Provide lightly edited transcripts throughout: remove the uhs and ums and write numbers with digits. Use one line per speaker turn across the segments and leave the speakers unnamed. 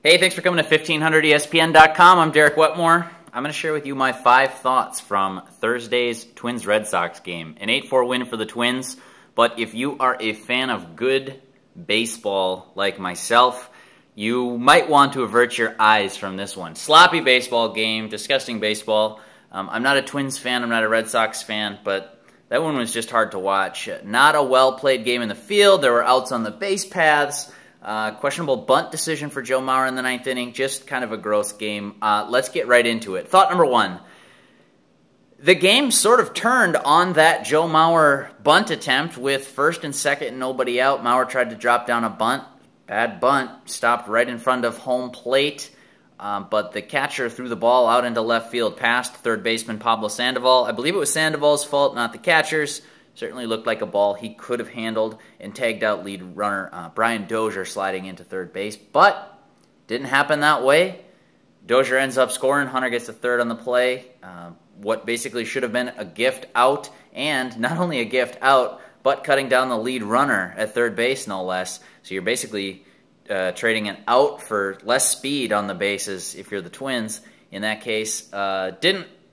Hey, thanks for coming to 1500ESPN.com. I'm Derek Wetmore. I'm going to share with you my 5 thoughts from Thursday's Twins-Red Sox game. An 8-4 win for the Twins, but if you are a fan of good baseball like myself, you might want to avert your eyes from this one. Sloppy baseball game, disgusting baseball. I'm not a Twins fan, I'm not a Red Sox fan, but that one was just hard to watch. Not a well-played game in the field. There were outs on the base paths. Questionable bunt decision for Joe Mauer in the 9th inning. Just kind of a gross game. Let's get right into it. Thought number 1. The game sort of turned on that Joe Mauer bunt attempt with first and second and nobody out. Mauer tried to drop down a bunt. Bad bunt. Stopped right in front of home plate. But the catcher threw the ball out into left field past third baseman Pablo Sandoval. I believe it was Sandoval's fault, not the catcher's. Certainly looked like a ball he could have handled and tagged out lead runner Brian Dozier sliding into third base. But didn't happen that way. Dozier ends up scoring. Hunter gets to third on the play. What basically should have been a gift out, and not only a gift out, but cutting down the lead runner at third base, no less. So you're basically trading an out for less speed on the bases if you're the Twins. In that case,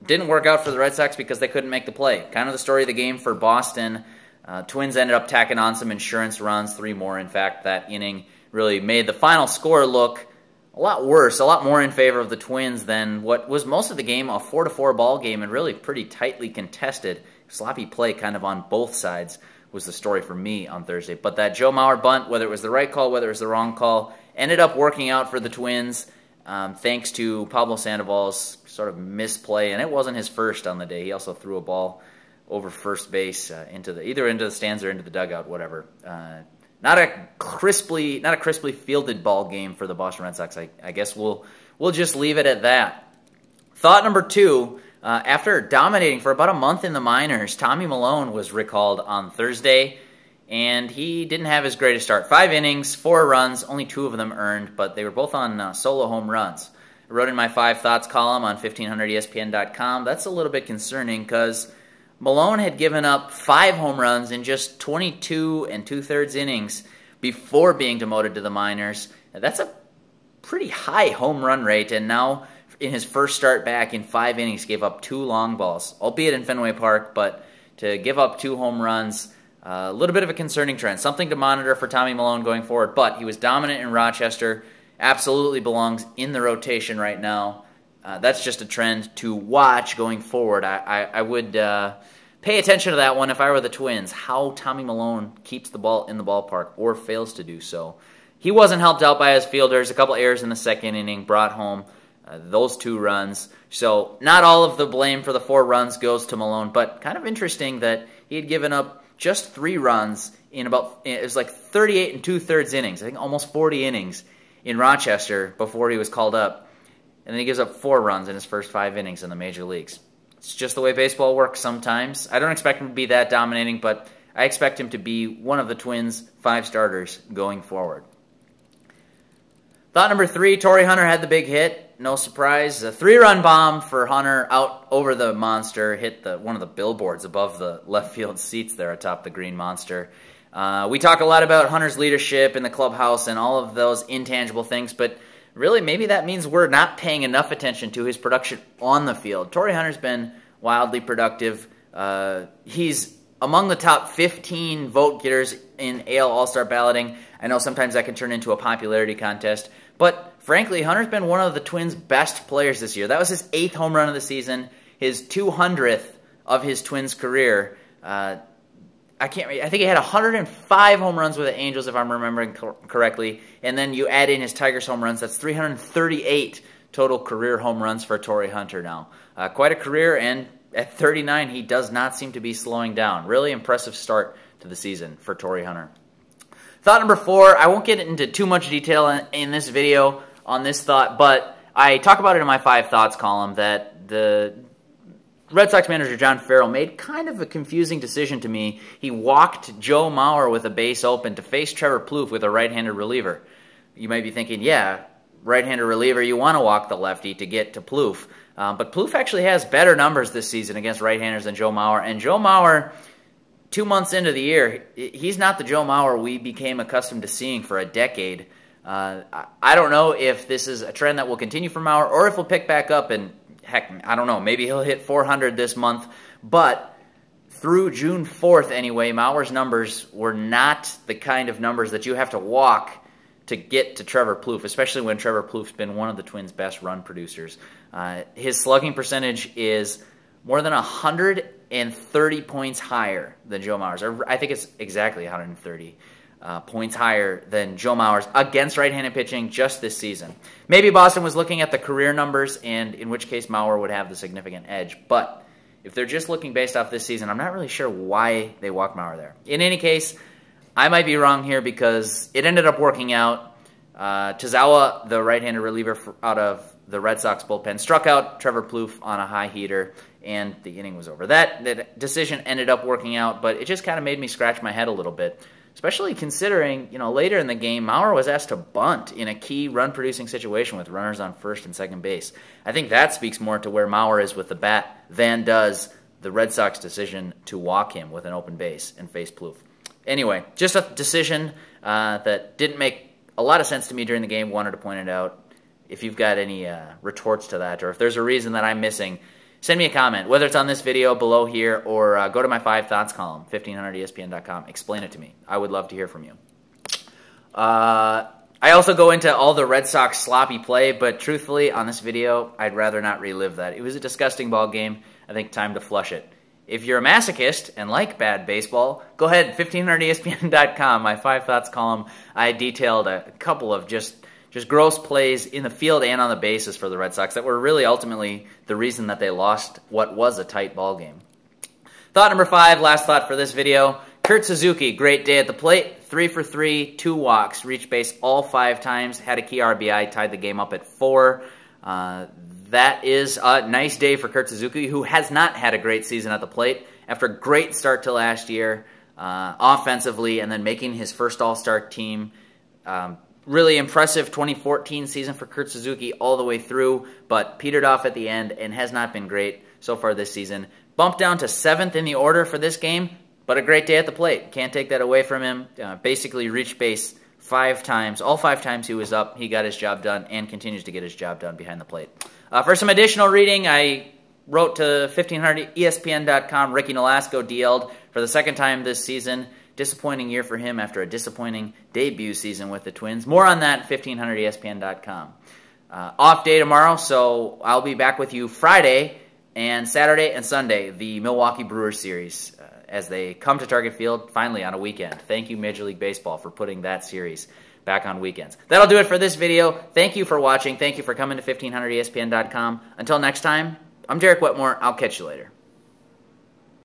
didn't work out for the Red Sox because they couldn't make the play. Kind of the story of the game for Boston. Twins ended up tacking on some insurance runs, 3 more. In fact, that inning really made the final score look a lot worse, a lot more in favor of the Twins than what was most of the game, a 4-4 ball game, and really pretty tightly contested. Sloppy play kind of on both sides was the story for me on Thursday. But that Joe Mauer bunt, whether it was the right call, whether it was the wrong call, ended up working out for the Twins. Thanks to Pablo Sandoval's sort of misplay, and it wasn't his first on the day. He also threw a ball over first base either into the stands or into the dugout, whatever. Not a crisply fielded ball game for the Boston Red Sox. I guess we'll just leave it at that. Thought number 2. After dominating for about a month in the minors, Tommy Milone was recalled on Thursday. And he didn't have his greatest start. 5 innings, 4 runs, only 2 of them earned, but they were both on solo home runs. I wrote in my 5 thoughts column on 1500ESPN.com. That's a little bit concerning because Milone had given up 5 home runs in just 22 2/3 innings before being demoted to the minors. That's a pretty high home run rate, and now in his first start back in 5 innings, gave up 2 long balls, albeit in Fenway Park, but to give up 2 home runs, a little bit of a concerning trend. Something to monitor for Tommy Milone going forward, but he was dominant in Rochester, absolutely belongs in the rotation right now. That's just a trend to watch going forward. I would pay attention to that one if I were the Twins, how Tommy Milone keeps the ball in the ballpark or fails to do so. He wasn't helped out by his fielders. A couple errors in the 2nd inning brought home those 2 runs. So not all of the blame for the 4 runs goes to Milone, but kind of interesting that he had given up just 3 runs in it was like 38 2/3 innings. I think almost 40 innings in Rochester before he was called up. And then he gives up 4 runs in his first 5 innings in the major leagues. It's just the way baseball works sometimes. I don't expect him to be that dominating, but I expect him to be one of the Twins' 5 starters going forward. Thought number 3, Torrey Hunter had the big hit. No surprise. A 3-run bomb for Hunter out over the monster. Hit one of the billboards above the left field seats there atop the green monster. We talk a lot about Hunter's leadership in the clubhouse and all of those intangible things, but really maybe that means we're not paying enough attention to his production on the field. Torrey Hunter's been wildly productive. He's among the top 15 vote getters in AL All-Star balloting. I know sometimes that can turn into a popularity contest, but frankly, Hunter's been one of the Twins' best players this year. That was his 8th home run of the season, his 200th of his Twins' career. I think he had 105 home runs with the Angels, if I'm remembering correctly, and then you add in his Tigers home runs. That's 338 total career home runs for Torrey Hunter now. Quite a career, and at 39, he does not seem to be slowing down. Really impressive start to the season for Torrey Hunter. Thought number 4, I won't get into too much detail in this video on this thought, but I talk about it in my 5 thoughts column that the Red Sox manager John Farrell made kind of a confusing decision to me. He walked Joe Mauer with a base open to face Trevor Plouffe with a right-handed reliever. You might be thinking, yeah, right-handed reliever, you want to walk the lefty to get to Plouffe. But Plouffe actually has better numbers this season against right-handers than Joe Mauer, and Joe Mauer 2 months into the year, he's not the Joe Mauer we became accustomed to seeing for a decade. I don't know if this is a trend that will continue for Mauer or if he'll pick back up and, heck, I don't know, maybe he'll hit 400 this month. But through June 4th anyway, Mauer's numbers were not the kind of numbers that you have to walk to get to Trevor Plouffe, especially when Trevor Plouffe's been one of the Twins' best run producers. His slugging percentage is more than 130 points higher than Joe Mauer's. Or I think it's exactly 130 points higher than Joe Mauer's against right-handed pitching just this season. Maybe Boston was looking at the career numbers, and in which case Mauer would have the significant edge. But if they're just looking based off this season, I'm not really sure why they walked Mauer there. In any case, I might be wrong here because it ended up working out. Tozawa, the right-handed reliever out of the Red Sox bullpen, struck out Trevor Plouffe on a high heater, and the inning was over. That decision ended up working out, but it just kind of made me scratch my head a little bit, especially considering, later in the game, Mauer was asked to bunt in a key run-producing situation with runners on first and second base. I think that speaks more to where Mauer is with the bat than does the Red Sox decision to walk him with an open base and face Plouffe. Anyway, just a decision that didn't make a lot of sense to me during the game. Wanted to point it out. If you've got any retorts to that, or if there's a reason that I'm missing, send me a comment, whether it's on this video below here or go to my 5 Thoughts column, 1500ESPN.com. Explain it to me. I would love to hear from you. I also go into all the Red Sox sloppy play, but truthfully, on this video, I'd rather not relive that. It was a disgusting ball game. I think time to flush it. If you're a masochist and like bad baseball, go ahead, 1500ESPN.com, my 5 Thoughts column. I detailed a couple of just gross plays in the field and on the bases for the Red Sox that were really ultimately the reason that they lost what was a tight ball game. Thought number 5, last thought for this video. Kurt Suzuki, great day at the plate. 3 for 3, 2 walks, reached base all 5 times, had a key RBI, tied the game up at 4. That is a nice day for Kurt Suzuki, who has not had a great season at the plate. After a great start to last year offensively and then making his first All-Star team. Really impressive 2014 season for Kurt Suzuki all the way through, but petered off at the end and has not been great so far this season. Bumped down to 7th in the order for this game, but a great day at the plate. Can't take that away from him. Basically reached base 5 times. All 5 times he was up, he got his job done and continues to get his job done behind the plate. For some additional reading, I wrote to 1500ESPN.com. Ricky Nolasco DL'd for the 2nd time this season. Disappointing year for him after a disappointing debut season with the Twins. More on that, 1500ESPN.com. Off day tomorrow, so I'll be back with you Friday and Saturday and Sunday, the Milwaukee Brewers series, as they come to Target Field finally on a weekend. Thank you, Major League Baseball, for putting that series back on weekends. That'll do it for this video. Thank you for watching. Thank you for coming to 1500ESPN.com. Until next time, I'm Derek Wetmore. I'll catch you later.